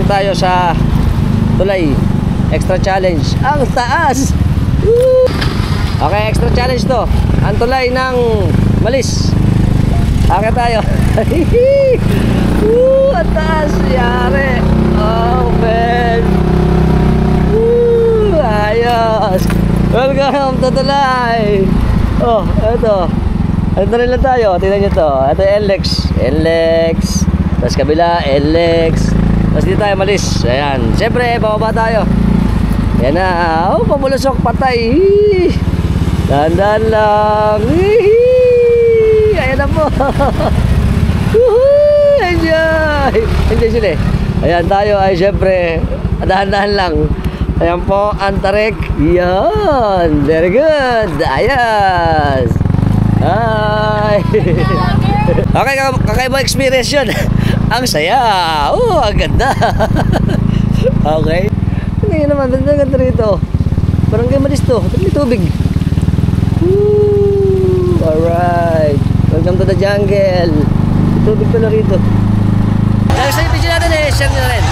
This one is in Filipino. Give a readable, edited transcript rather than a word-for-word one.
tayo sa tulay. Extra challenge. Ang taas! Woo! Okay, extra challenge to. Ang tulay ng Malis. Akit tayo. Woo! Ang taas! Yari! Oh, man! Woo! Ayos! Welcome to tulay! Oh, ito. Ito rin lang tayo. Tingnan nyo to. Ito yung LX. LX. Tapos kabila, LX. Tapos dito tayo Malis. Ayan. Siyempre, bababa tayo. Yan na. Oh, pamulusok patay. Dahan-dahan lang. Ayan na po. Enjoy. Enjoy sila eh. Ayan tayo ay siyempre dahan-dahan lang. Ayan po, Antarek. Yan. Very good. Ayos. Hi. Okay, kakaiba experience yun. Ang saya. Oh, ang ganda. Okay. Ngayon naman, ganda rito. Parang kayo Malis to. May tubig. Woo! Alright. Welcome to the jungle. Tubig pala rito. Dahil sa video natin eh, share nyo na rin.